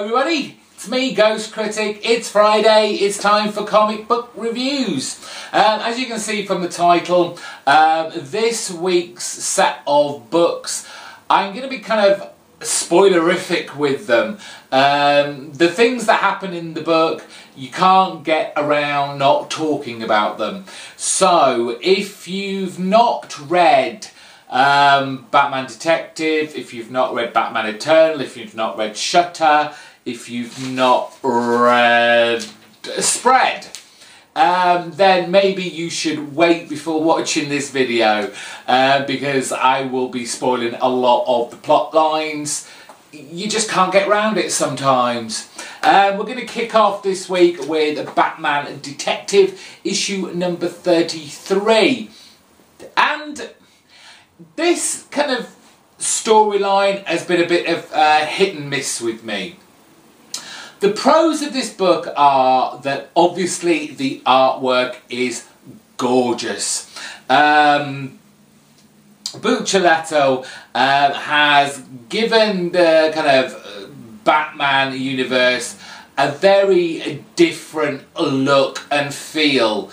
everybody, it's me, GhostCritic. It's Friday, it's time for comic book reviews. As you can see from the title, this week's set of books, I'm going to be kind of spoilerific with them. The things that happen in the book, you can't get around not talking about them. So, if you've not read Batman Detective, if you've not read Batman Eternal, if you've not read Shutter, if you've not read Spread, then maybe you should wait before watching this video because I will be spoiling a lot of the plot lines. You just can't get around it sometimes. We're going to kick off this week with Batman Detective issue number 33. And this kind of storyline has been a bit of hit and miss with me. The pros of this book are that obviously the artwork is gorgeous. Buccellato has given the kind of Batman universe a very different look and feel.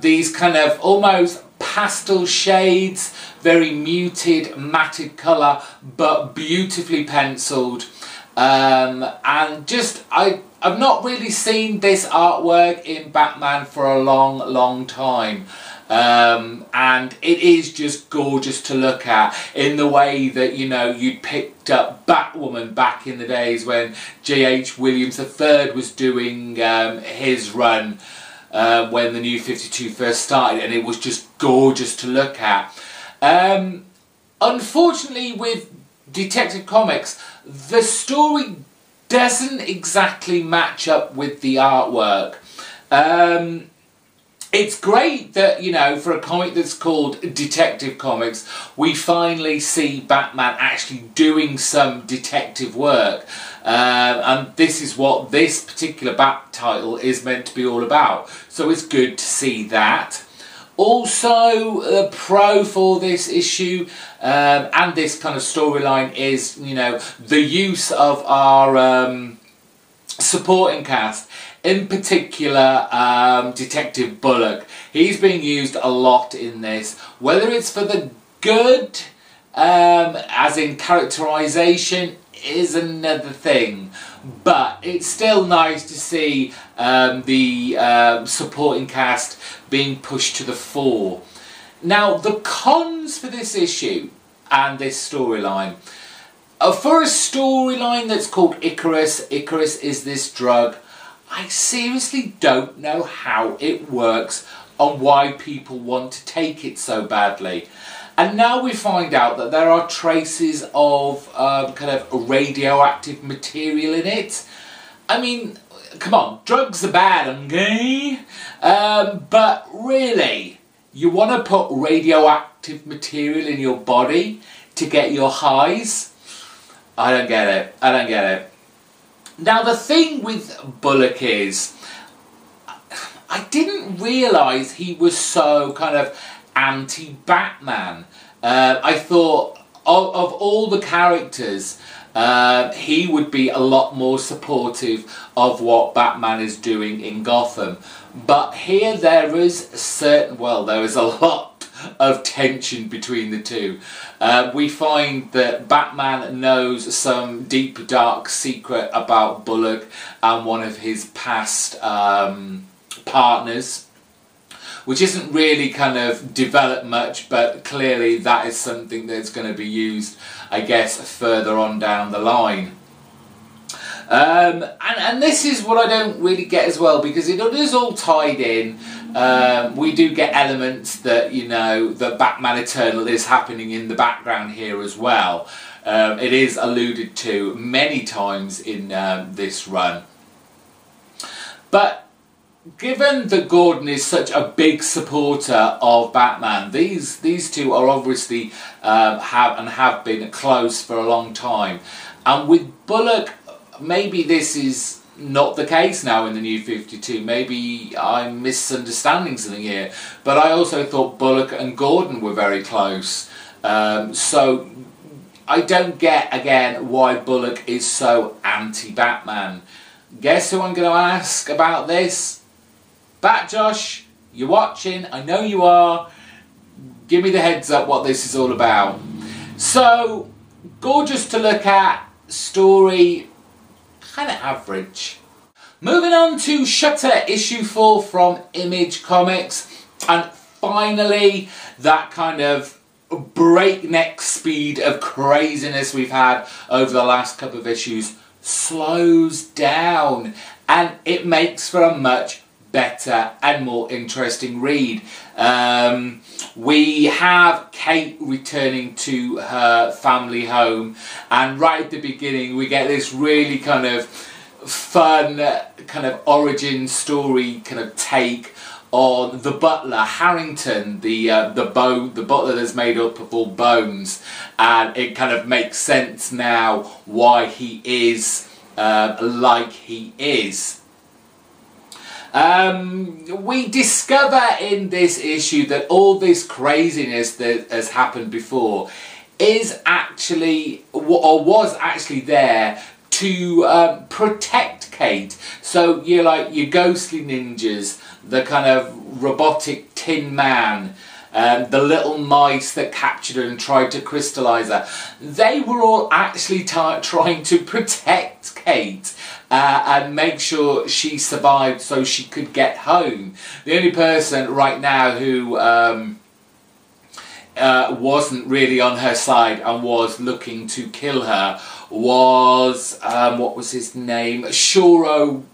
These kind of almost pastel shades, very muted, matted colour, but beautifully penciled. And just, I've not really seen this artwork in Batman for a long time. And it is just gorgeous to look at in the way that, you know, you'd picked up Batwoman back in the days when J.H. Williams III was doing his run when the New 52 first started, and it was just gorgeous to look at. Unfortunately, with Detective Comics, the story doesn't exactly match up with the artwork. It's great that, you know, for a comic that's called Detective Comics, we finally see Batman actually doing some detective work. And this is what this particular Bat title is meant to be all about. So it's good to see that. Also, a pro for this issue and this kind of storyline is, you know, the use of our supporting cast. In particular, Detective Bullock. He's being used a lot in this, whether it's for the good, as in characterization, is another thing. But it's still nice to see the supporting cast being pushed to the fore. Now, the cons for this issue and this storyline. For a storyline that's called Icarus, Icarus is this drug. I seriously don't know how it works and why people want to take it so badly. And now we find out that there are traces of kind of radioactive material in it. I mean, come on, drugs are bad, okay? But really, you want to put radioactive material in your body to get your highs? I don't get it. I don't get it. Now, the thing with Bullock is, I didn't realise he was so kind of anti-Batman. I thought of all the characters, he would be a lot more supportive of what Batman is doing in Gotham. But here there is there is a lot of tension between the two. We find that Batman knows some deep dark secret about Bullock and one of his past partners, which isn't really kind of developed much, but clearly that is something that's going to be used, I guess, further on down the line. And this is what I don't really get as well, because it is all tied in. We do get elements that, you know, that Batman Eternal is happening in the background here as well. It is alluded to many times in this run. But given that Gordon is such a big supporter of Batman, these two are obviously have been close for a long time. And with Bullock, maybe this is not the case now in the New 52. Maybe I'm misunderstanding something here. But I also thought Bullock and Gordon were very close. So I don't get, again, why Bullock is so anti-Batman. Guess who I'm going to ask about this? Bat Josh, you're watching, I know you are. Give me the heads up what this is all about. So, gorgeous to look at, story kind of average. Moving on to Shutter issue 4 from Image Comics, and finally that kind of breakneck speed of craziness we've had over the last couple of issues slows down, and it makes for a much better and more interesting read. We have Kate returning to her family home, and right at the beginning we get this really kind of fun kind of origin story kind of take on the butler Harrington, the butler that's made up of all bones, and it kind of makes sense now why he is like he is. We discover in this issue that all this craziness that has happened before is actually, or was actually there to protect Kate. So you're like your ghostly ninjas, the kind of robotic tin man, the little mice that captured her and tried to crystallise her. They were all actually trying to protect Kate and make sure she survived so she could get home. The only person right now who wasn't really on her side and was looking to kill her was, what was his name? Shanahan,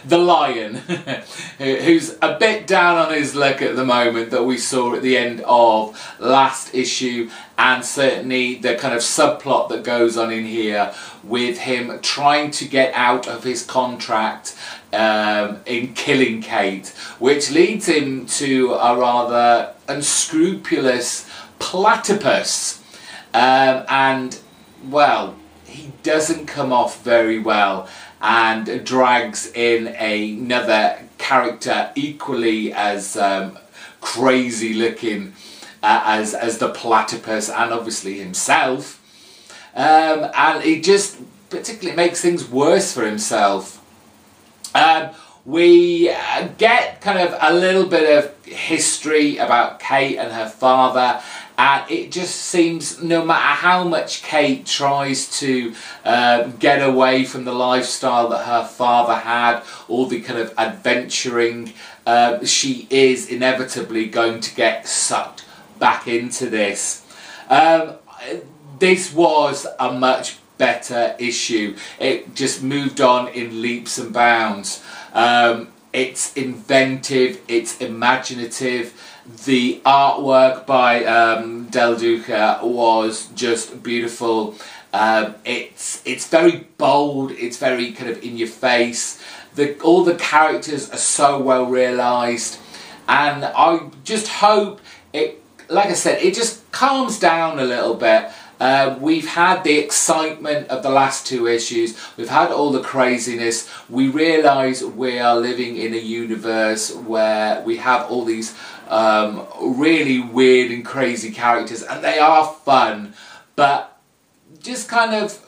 the lion, who's a bit down on his luck at the moment, that we saw at the end of last issue, and certainly the kind of subplot that goes on in here with him trying to get out of his contract in killing Kate, which leads him to a rather unscrupulous platypus, and well, he doesn't come off very well and drags in another character equally as crazy looking as the platypus, and obviously himself, and it just particularly makes things worse for himself. We get kind of a little bit of history about Kate and her father, and it just seems no matter how much Kate tries to get away from the lifestyle that her father had, all the kind of adventuring, she is inevitably going to get sucked back into this. This was a much better issue. It just moved on in leaps and bounds. It's inventive, it's imaginative. The artwork by Del Duca was just beautiful. It's very bold, it's very kind of in your face. All the characters are so well realised, and I just hope it, like I said, it just calms down a little bit. We've had the excitement of the last two issues, we've had all the craziness, we realise we are living in a universe where we have all these really weird and crazy characters, and they are fun, but just kind of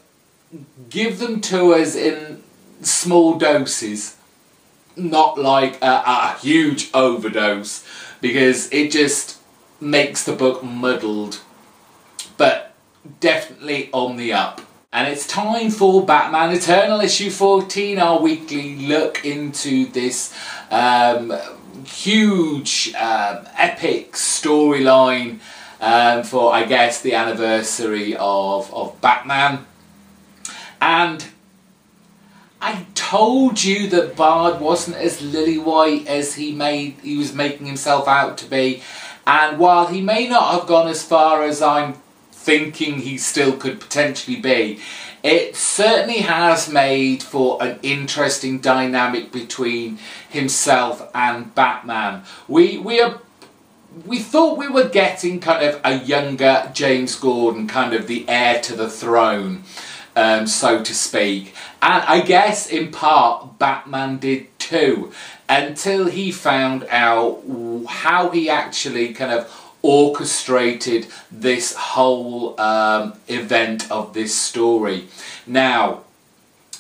give them to us in small doses, not like a huge overdose, because it just makes the book muddled, but definitely on the up. And it's time for Batman Eternal issue 14, our weekly look into this huge epic storyline for, I guess, the anniversary of Batman. And I told you that Bard wasn't as lily-white as he was making himself out to be, and while he may not have gone as far as I'm thinking he still could potentially be, it certainly has made for an interesting dynamic between himself and Batman. We thought we were getting kind of a younger James Gordon, kind of the heir to the throne, so to speak. And I guess in part Batman did too, until he found out how he actually kind of orchestrated this whole event of this story. Now,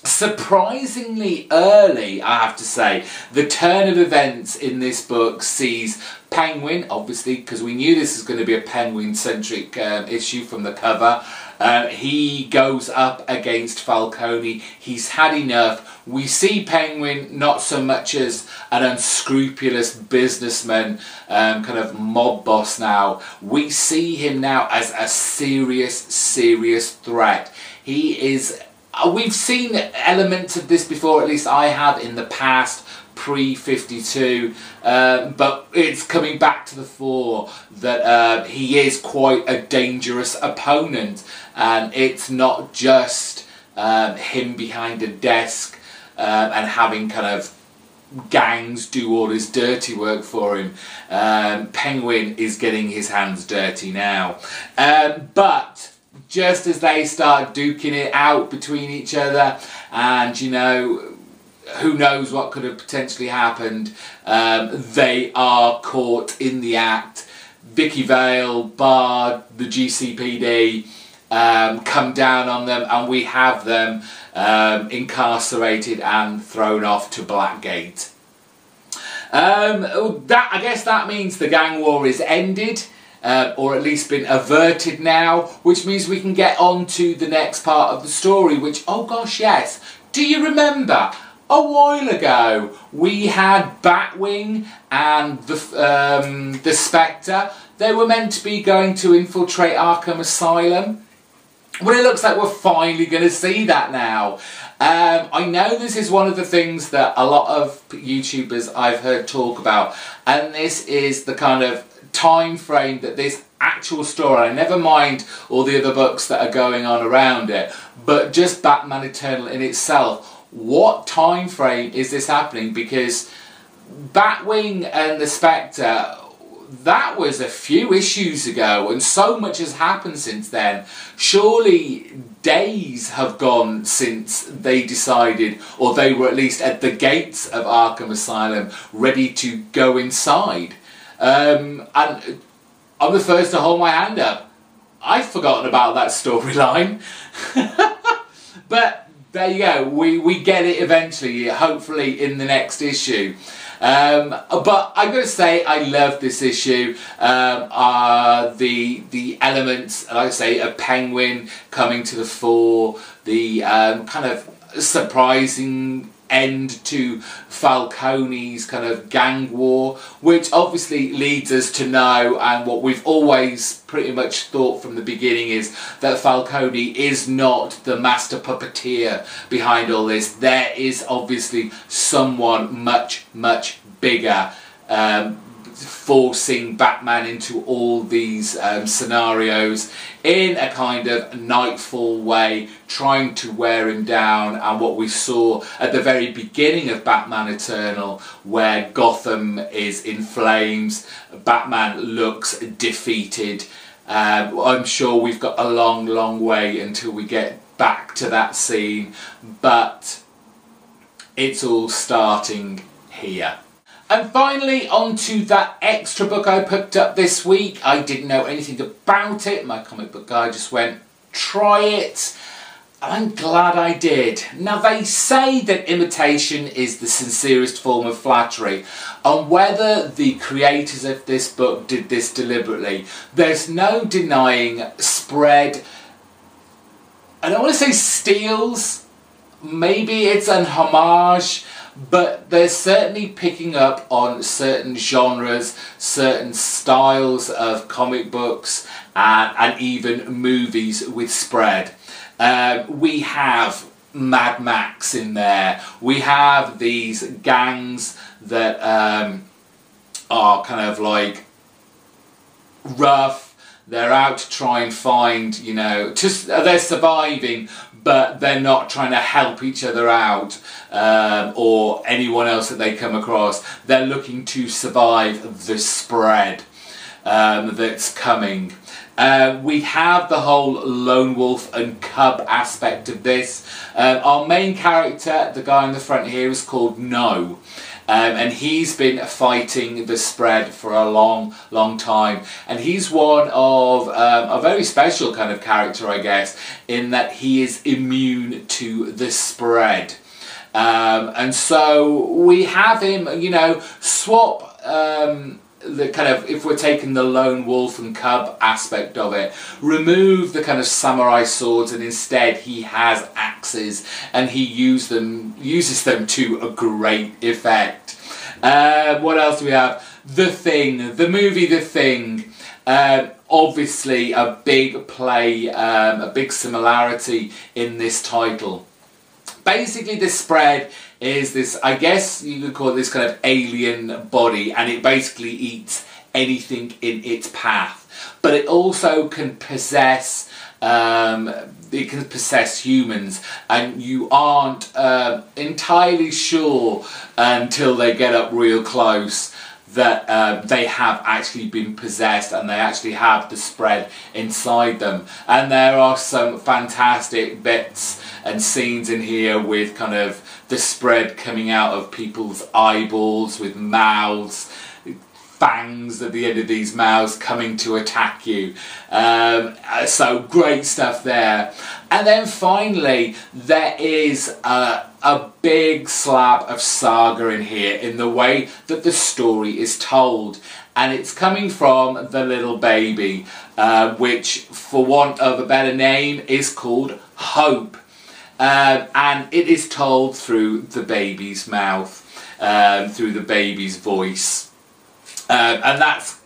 surprisingly early, I have to say, the turn of events in this book sees Penguin, obviously, because we knew this was going to be a Penguin-centric issue from the cover. He goes up against Falcone. He's had enough. We see Penguin not so much as an unscrupulous businessman, kind of mob boss now. We see him now as a serious threat. He is... We've seen elements of this before, at least I have in the past, pre-52, but it's coming back to the fore that he is quite a dangerous opponent, and it's not just him behind a desk and having kind of gangs do all his dirty work for him. Penguin is getting his hands dirty now, but just as they start duking it out between each other, and you know, who knows what could have potentially happened, they are caught in the act. Vicky Vale, Bard, the GCPD come down on them, and we have them incarcerated and thrown off to Blackgate. I guess that means the gang war is ended. Or at least been averted now, which means we can get on to the next part of the story, which, oh gosh, yes. Do you remember? A while ago, we had Batwing and the Spectre. They were meant to be going to infiltrate Arkham Asylum. Well, it looks like we're finally going to see that now. I know this is one of the things that a lot of YouTubers I've heard talk about, and this is the kind of time frame that this actual story, never mind all the other books that are going on around it, but just Batman Eternal in itself, what time frame is this happening? Because Batwing and the Spectre, that was a few issues ago, and so much has happened since then. Surely days have gone since they decided, or they were at least at the gates of Arkham Asylum ready to go inside. And I'm the first to hold my hand up. I've forgotten about that storyline. But there you go, we get it eventually, hopefully in the next issue. But I've got to say, I love this issue. The elements, like I say, a Penguin coming to the fore, the kind of surprising end to Falcone's kind of gang war, which obviously leads us to know, and what we've always pretty much thought from the beginning, is that Falcone is not the master puppeteer behind all this. There is obviously someone much bigger forcing Batman into all these scenarios in a kind of Nightfall way, trying to wear him down. And what we saw at the very beginning of Batman Eternal, where Gotham is in flames, Batman looks defeated. I'm sure we've got a long way until we get back to that scene, but it's all starting here. And finally, on to that extra book I picked up this week. I didn't know anything about it. My comic book guy just went, try it. And I'm glad I did. Now, they say that imitation is the sincerest form of flattery. And whether the creators of this book did this deliberately, there's no denying Spread, I don't want to say steals, maybe it's an homage, but they're certainly picking up on certain genres, certain styles of comic books, and even movies with Spread. We have Mad Max in there. We have these gangs that are kind of like rough. They're out to try and find, you know, just they're surviving, but they're not trying to help each other out or anyone else that they come across. They're looking to survive the spread that's coming. We have the whole lone wolf and cub aspect of this. Our main character, the guy in the front here, is called No. and he's been fighting the spread for a long time, and he's one of a very special kind of character, I guess, in that he is immune to the spread. And so we have him, you know, swap the kind of, if we're taking the lone wolf and cub aspect of it, remove the kind of samurai swords, and instead he has axes, and he uses them to a great effect. What else do we have? The Thing, the movie The Thing. Obviously a big play, a big similarity in this title. Basically, the spread is this, I guess you could call it this kind of alien body, and it basically eats anything in its path. But it also can possess, humans, and you aren't entirely sure until they get up real close that they have actually been possessed, and they actually have the spread inside them. And there are some fantastic bits and scenes in here with kind of the spread coming out of people's eyeballs, with mouths, fangs at the end of these mouths coming to attack you. So great stuff there. And then finally there is a big slab of saga in here in the way that the story is told, and it's coming from the little baby, which for want of a better name is called Hope. And it is told through the baby's mouth, through the baby's voice. And that's,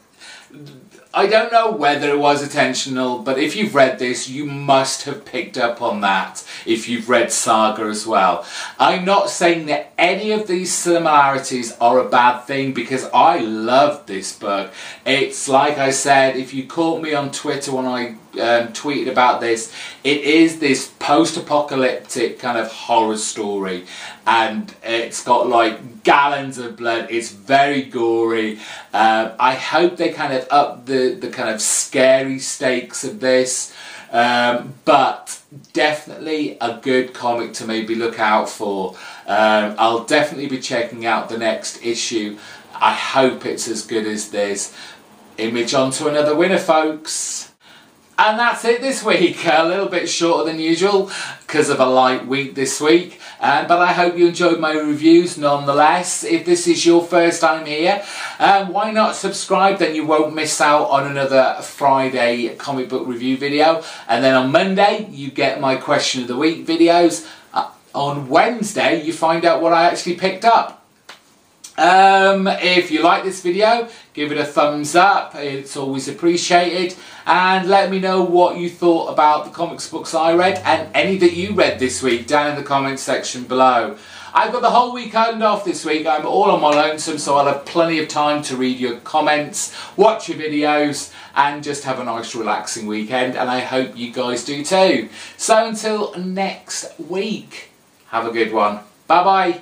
I don't know whether it was intentional, but if you've read this, you must have picked up on that if you've read Saga as well. I'm not saying that any of these similarities are a bad thing, because I love this book. It's like I said, if you caught me on Twitter when I tweeted about this, it is this post-apocalyptic kind of horror story, and it's got like gallons of blood. It's very gory. I hope they kind of up the kind of scary stakes of this, but definitely a good comic to maybe look out for. I'll definitely be checking out the next issue. I hope it's as good as this. Image on to another winner, folks. And that's it this week. A little bit shorter than usual because of a light week this week. But I hope you enjoyed my reviews nonetheless. If this is your first time here, why not subscribe? Then you won't miss out on another Friday comic book review video. And then on Monday, you get my question of the week videos. On Wednesday, you find out what I actually picked up. If you like this video, give it a thumbs up, it's always appreciated, and let me know what you thought about the comics books I read, and any that you read this week down in the comments section below. I've got the whole weekend off this week. I'm all on my lonesome, so I'll have plenty of time to read your comments, watch your videos, and just have a nice relaxing weekend, and I hope you guys do too. So until next week, have a good one. Bye bye.